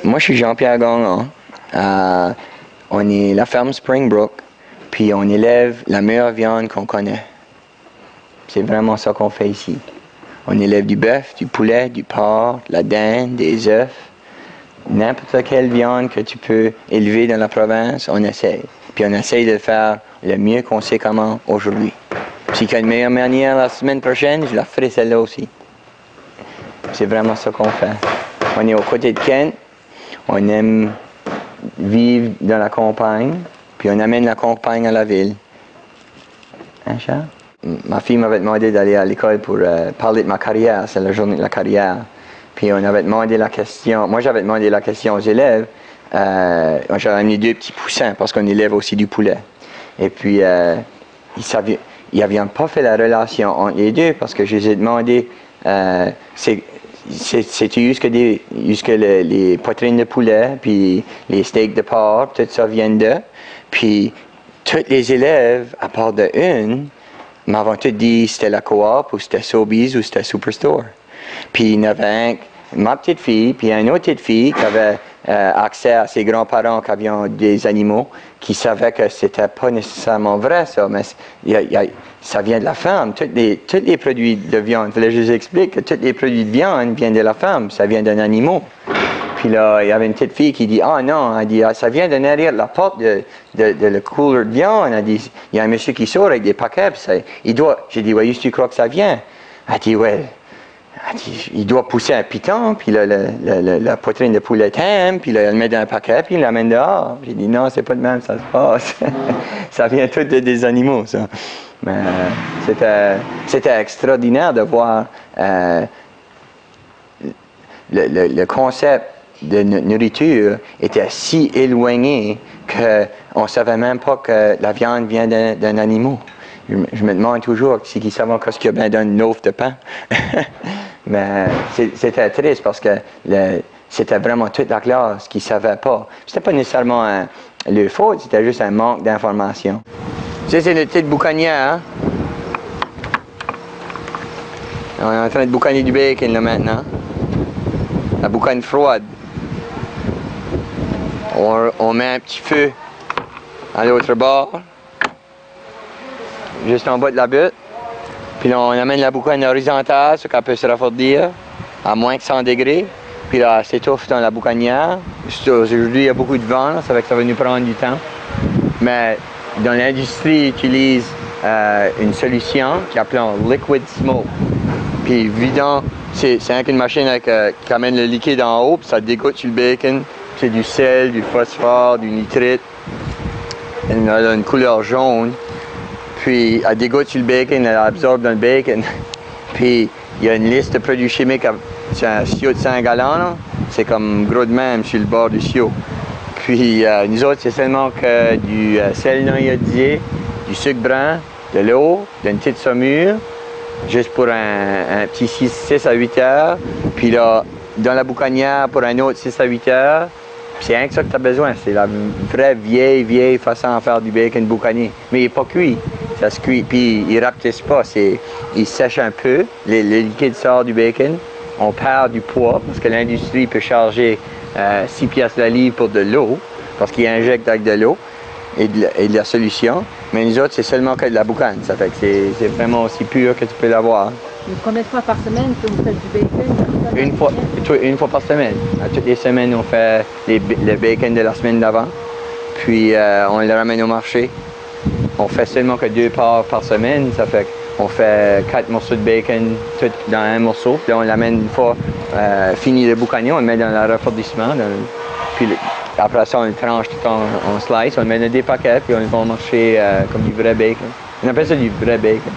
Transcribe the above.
Moi, je suis Jean-Pierre Gagnon. On est la ferme Springbrook, puis on élève la meilleure viande qu'on connaît. C'est vraiment ça qu'on fait ici. On élève du bœuf, du poulet, du porc, de la dinde, des œufs. N'importe quelle viande que tu peux élever dans la province, on essaye. Puis on essaye de faire le mieux qu'on sait comment aujourd'hui. Si il y a une meilleure manière la semaine prochaine, je la ferai celle-là aussi. C'est vraiment ça qu'on fait. On est aux côtés de Kent. On aime vivre dans la campagne, puis on amène la campagne à la ville. Hein, Charles? Ma fille m'avait demandé d'aller à l'école pour parler de ma carrière, c'est la journée de la carrière. Puis on avait demandé la question, moi j'avais demandé la question aux élèves, j'avais amené 2 petits poussins parce qu'on élève aussi du poulet. Et puis ils n'avaient pas fait la relation entre les deux parce que je les ai demandé, c'est jusque les poitrines de poulet, puis les steaks de porc, tout ça vient d'eux. Puis tous les élèves, à part de une, m'avaient tous dit c'était la Coop ou c'était Sobeys ou c'était Superstore. Puis il y en avait ma petite fille, puis une autre petite fille qui avait accès à ses grands-parents qui avaient des animaux, qui savaient que c'était pas nécessairement vrai ça, mais ça vient de la ferme. Tous les produits de viande, je vous explique que tous les produits de viande viennent de la ferme, ça vient d'un animal. Puis là, il y avait une petite fille qui dit, ah non, elle dit, ah, ça vient de derrière la porte de le cooler de viande. Elle dit, il y a un monsieur qui sort avec des paquets, puis j'ai dit, ouais, tu crois que ça vient? Elle dit, ouais. Elle dit, il doit pousser un piton, puis là, la poitrine de poulet t'aime, puis là, elle le met dans un paquet, puis il l'amène dehors. J'ai dit, non, c'est pas de même, ça se passe. Ça vient tout des animaux, ça. Mais c'était extraordinaire de voir le concept de nourriture était si éloigné qu'on ne savait même pas que la viande vient d'un animal. Je me demande toujours si ils savent ce qu'il y a bien dans une loaf de pain. Mais c'était triste parce que c'était vraiment toute la classe qui ne savait pas. C'était pas nécessairement leur faute, c'était juste un manque d'information. Ça, c'est notre petite boucanière. Hein? On est en train de boucaner du bacon là maintenant. La boucane froide. On met un petit feu à l'autre bord, juste en bas de la butte. Puis là, on amène la boucane horizontale, ce qu'elle peut se refroidir à moins que 100 degrés. Puis là, elle s'étouffe dans la boucanière. Aujourd'hui, il y a beaucoup de vent, ça fait que ça va nous prendre du temps. Mais dans l'industrie, ils utilisent une solution qui s'appelle liquid smoke. Puis évidemment, c'est une machine qui amène le liquide en haut, puis ça dégoûte sur le bacon. C'est du sel, du phosphore, du nitrite. Elle a une couleur jaune. Puis elle dégoûte sur le bacon, elle absorbe dans le bacon. Puis il y a une liste de produits chimiques. C'est un sio de 5 gallons. C'est comme gros de même sur le bord du sio. Puis nous autres, c'est seulement que du sel non iodisé, du sucre brun, de l'eau, d'une petite saumure, juste pour un petit 6 à 8 heures. Puis là, dans la boucanière pour un autre 6 à 8 heures. C'est rien que ça que tu as besoin. C'est la vraie vieille façon de faire du bacon boucanier. Mais il n'est pas cuit. Ça se cuit. Puis il ne rapetisse pas. Il sèche un peu. Le liquide sort du bacon. On perd du poids parce que l'industrie peut charger 6 piastres la livre pour de l'eau. Parce qu'il injecte avec de l'eau et de la solution. Mais nous autres, c'est seulement que de la boucane. Ça fait que c'est vraiment aussi pur que tu peux l'avoir. Combien de fois par semaine que vous faites du bacon? Une fois par semaine. À toutes les semaines, on fait le bacon de la semaine d'avant. Puis on le ramène au marché. On fait seulement que 2 parts par semaine. Ça fait qu'on fait 4 morceaux de bacon tout dans un morceau. Puis on l'amène une fois fini le boucanier, on le met dans le refroidissement. Puis après ça, on le tranche tout en slice. On le met dans des paquets, puis on le va au marché comme du vrai bacon. On appelle ça du vrai bacon.